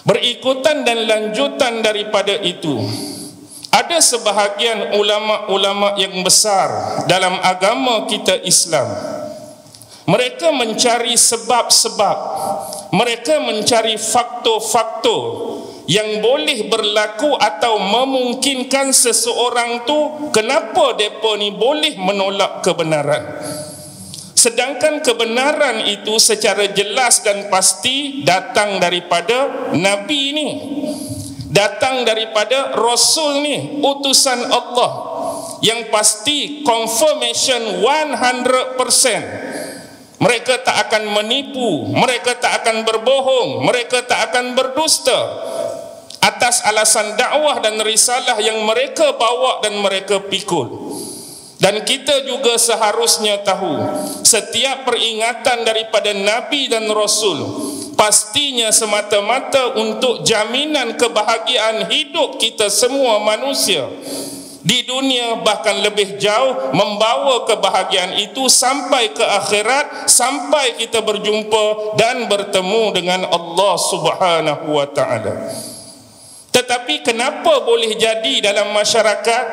Berikutan dan lanjutan daripada itu, ada sebahagian ulama-ulama yang besar dalam agama kita Islam. Mereka mencari sebab-sebab, mereka mencari faktor-faktor yang boleh berlaku atau memungkinkan seseorang tu kenapa mereka ni boleh menolak kebenaran. Sedangkan kebenaran itu secara jelas dan pasti datang daripada Nabi ni, datang daripada Rasul ni, utusan Allah, yang pasti confirmation 100%. Mereka tak akan menipu, mereka tak akan berbohong, mereka tak akan berdusta atas alasan dakwah dan risalah yang mereka bawa dan mereka pikul. Dan kita juga seharusnya tahu, setiap peringatan daripada Nabi dan Rasul pastinya semata-mata untuk jaminan kebahagiaan hidup kita semua manusia di dunia, bahkan lebih jauh membawa kebahagiaan itu sampai ke akhirat, sampai kita berjumpa dan bertemu dengan Allah Subhanahu wa taala. Tetapi kenapa boleh jadi dalam masyarakat,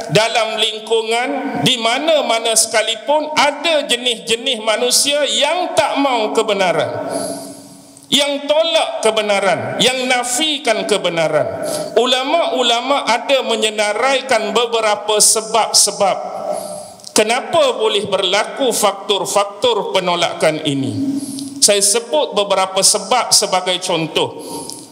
dalam lingkungan, di mana-mana sekalipun ada jenis-jenis manusia yang tak mau kebenaran, yang tolak kebenaran, yang nafikan kebenaran. Ulama-ulama ada menyenaraikan beberapa sebab-sebab kenapa boleh berlaku faktor-faktor penolakan ini. Saya sebut beberapa sebab sebagai contoh.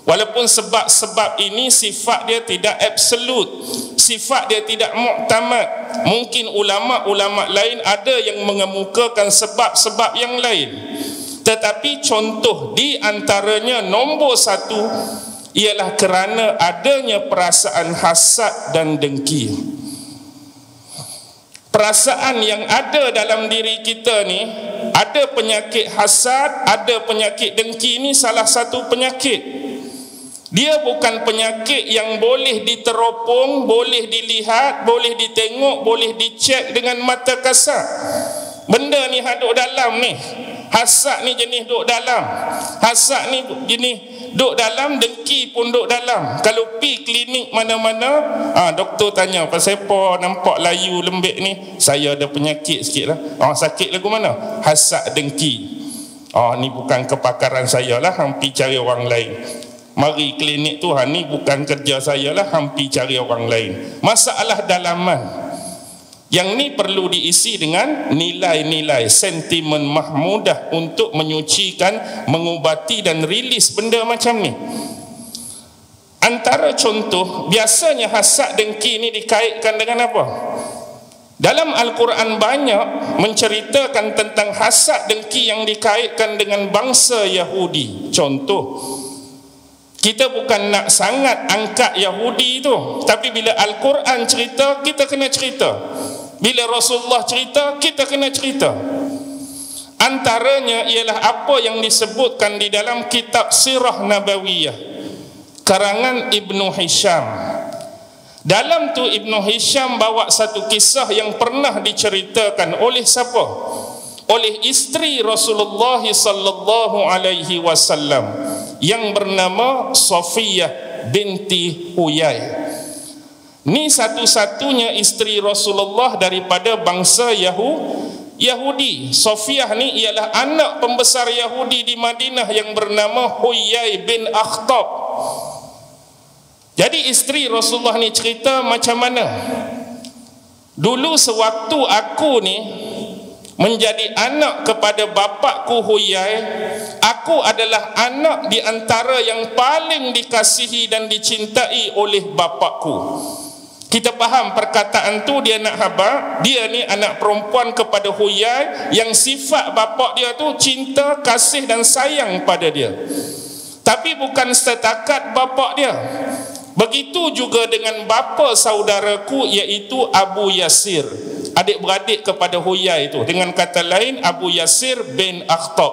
Walaupun sebab-sebab ini sifat dia tidak absolut, sifat dia tidak muktamad. Mungkin ulama-ulama lain ada yang mengemukakan sebab-sebab yang lain. Tetapi contoh di antaranya, nombor satu ialah kerana adanya perasaan hasad dan dengki. Perasaan yang ada dalam diri kita ni, ada penyakit hasad, ada penyakit dengki. Ini salah satu penyakit. Dia bukan penyakit yang boleh diteropong, boleh dilihat, boleh ditengok, boleh dicek dengan mata kasar. Benda ni duduk dalam ni. Hasad ni jenis duduk dalam. Hasad ni jenis duduk dalam, dengki pun duduk dalam. Kalau pi klinik mana-mana, doktor tanya, pasal apa nampak layu lembek ni? Saya ada penyakit sikit lah. Sakit lagu mana? Hasad dengki. Ni bukan kepakaran saya lah, hampir cari orang lain. Mari klinik Tuhan ni bukan kerja saya lah, hampir cari orang lain. Masalah dalaman yang ni perlu diisi dengan nilai-nilai sentimen mahmudah untuk menyucikan, mengubati dan rilis benda macam ni. Antara contoh, biasanya hasad dengki ni dikaitkan dengan apa? Dalam Al-Quran banyak menceritakan tentang hasad dengki yang dikaitkan dengan bangsa Yahudi. Contoh, kita bukan nak sangat angkat Yahudi tu, tapi bila Al-Quran cerita, kita kena cerita. Bila Rasulullah cerita, kita kena cerita. Antaranya ialah apa yang disebutkan di dalam kitab Sirah Nabawiyah karangan Ibnu Hisham. Dalam tu Ibnu Hisham bawa satu kisah yang pernah diceritakan oleh siapa? Oleh isteri Rasulullah sallallahu alaihi wasallam yang bernama Safiyah binti Huyai. Ni satu-satunya isteri Rasulullah daripada bangsa Yahudi. Safiyah ni ialah anak pembesar Yahudi di Madinah yang bernama Huyai bin Akhtab. Jadi isteri Rasulullah ni cerita macam mana? Dulu sewaktu aku ni menjadi anak kepada bapakku Huyai, aku adalah anak di antara yang paling dikasihi dan dicintai oleh bapakku. Kita faham perkataan tu, dia nak khabar dia ni anak perempuan kepada Huyai yang sifat bapak dia tu cinta, kasih dan sayang pada dia. Tapi bukan setakat bapak dia. Begitu juga dengan bapa saudaraku iaitu Abu Yasir, adik-beradik kepada Huyai itu. Dengan kata lain, Abu Yasir bin Akhtab.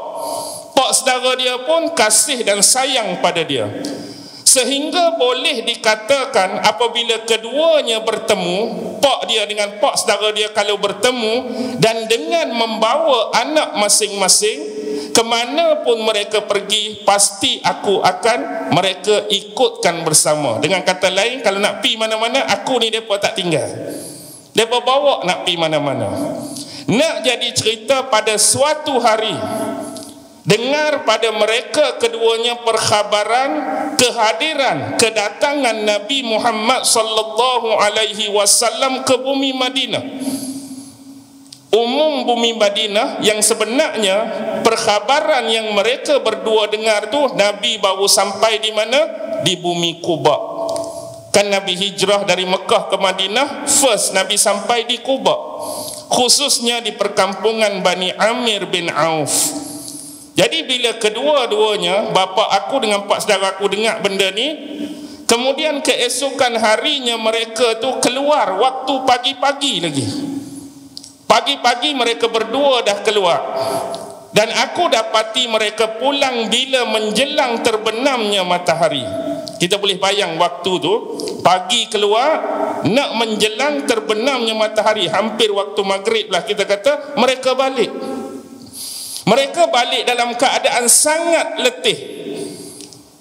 Pak saudara dia pun kasih dan sayang pada dia. Sehingga boleh dikatakan apabila keduanya bertemu, pak dia dengan pak saudara dia kalau bertemu dan dengan membawa anak masing-masing, kemana pun mereka pergi, pasti aku akan mereka ikutkan bersama. Dengan kata lain, kalau nak pi mana-mana, aku ni mereka tak tinggal. Mereka bawa nak pi mana-mana. Nak jadi cerita pada suatu hari, dengar pada mereka keduanya perkhabaran kehadiran, kedatangan Nabi Muhammad sallallahu alaihi wasallam ke bumi Madinah. Umum bumi Madinah yang sebenarnya perkhabaran yang mereka berdua dengar tu, Nabi baru sampai di mana? Di bumi Quba. Kan Nabi hijrah dari Mekah ke Madinah, first Nabi sampai di Quba, khususnya di perkampungan Bani Amir bin Auf. Jadi bila kedua-duanya, bapa aku dengan pak saudara aku dengar benda ni, kemudian keesokan harinya mereka tu keluar waktu pagi-pagi lagi. Pagi-pagi mereka berdua dah keluar. Dan aku dapati mereka pulang bila menjelang terbenamnya matahari. Kita boleh bayang waktu tu, pagi keluar, nak menjelang terbenamnya matahari, hampir waktu maghrib lah kita kata, mereka balik. Mereka balik dalam keadaan sangat letih.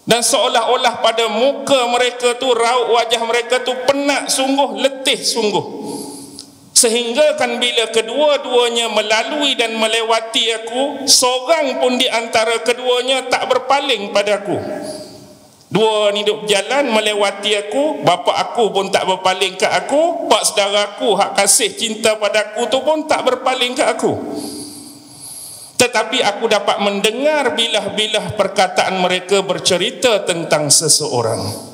Dan seolah-olah pada muka mereka tu, raut wajah mereka tu penat sungguh, letih sungguh. Sehingga kan bila kedua-duanya melalui dan melewati aku, seorang pun di antara keduanya tak berpaling pada aku. Dua ni duk jalan melewati aku, bapa aku pun tak berpaling ke aku, pak saudara aku hak kasih cinta pada aku tu pun tak berpaling ke aku. Tetapi aku dapat mendengar bilah-bilah perkataan mereka bercerita tentang seseorang.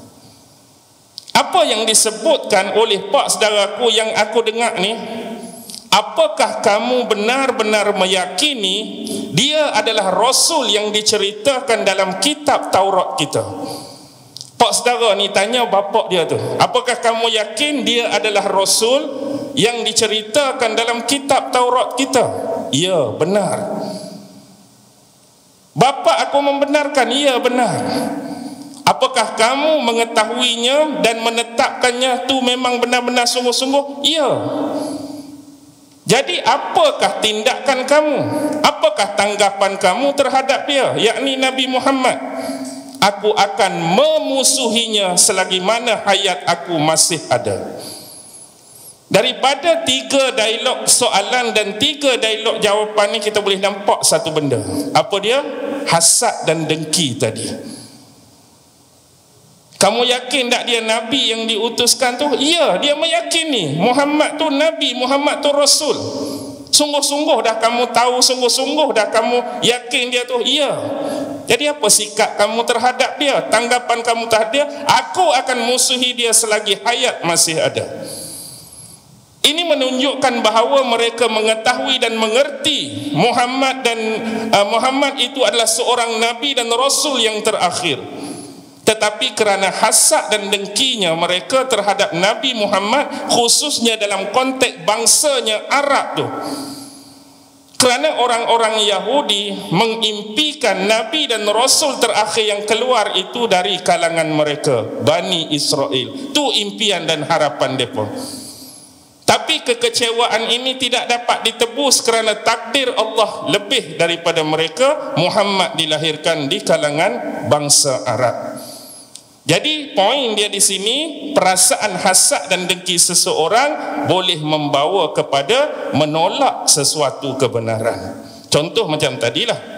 Apa yang disebutkan oleh pak saudaraku yang aku dengar ni, apakah kamu benar-benar meyakini dia adalah Rasul yang diceritakan dalam kitab Taurat kita? Pak saudara ni tanya bapa dia tu, apakah kamu yakin dia adalah Rasul yang diceritakan dalam kitab Taurat kita? Ya, benar. Bapa aku membenarkan, ya benar. Apakah kamu mengetahuinya dan menetapkannya tu memang benar-benar sungguh-sungguh? Ya. Jadi apakah tindakan kamu? Apakah tanggapan kamu terhadap dia, yakni Nabi Muhammad? Aku akan memusuhinya selagi mana hayat aku masih ada. Daripada 3 dialog soalan dan 3 dialog jawapan ni, kita boleh nampak satu benda. Apa dia? Hasad dan dengki tadi. Kamu yakin tak dia Nabi yang diutuskan tu? Ya, dia meyakini Muhammad tu Nabi, Muhammad tu Rasul. Sungguh-sungguh dah kamu tahu, sungguh-sungguh dah kamu yakin dia tu? Ya. Jadi apa sikap kamu terhadap dia? Tanggapan kamu terhadap dia? Aku akan musuhi dia selagi hayat masih ada. Ini menunjukkan bahawa mereka mengetahui dan mengerti Muhammad itu adalah seorang Nabi dan Rasul yang terakhir. Tetapi kerana hasad dan dengkinya mereka terhadap Nabi Muhammad, khususnya dalam konteks bangsanya Arab tu, kerana orang-orang Yahudi mengimpikan Nabi dan Rasul terakhir yang keluar itu dari kalangan mereka, Bani Israel. Tu impian dan harapan mereka. Tapi kekecewaan ini tidak dapat ditebus kerana takdir Allah lebih daripada mereka. Muhammad dilahirkan di kalangan bangsa Arab. Jadi poin dia di sini, perasaan hasad dan dengki seseorang boleh membawa kepada menolak sesuatu kebenaran. Contoh macam tadilah,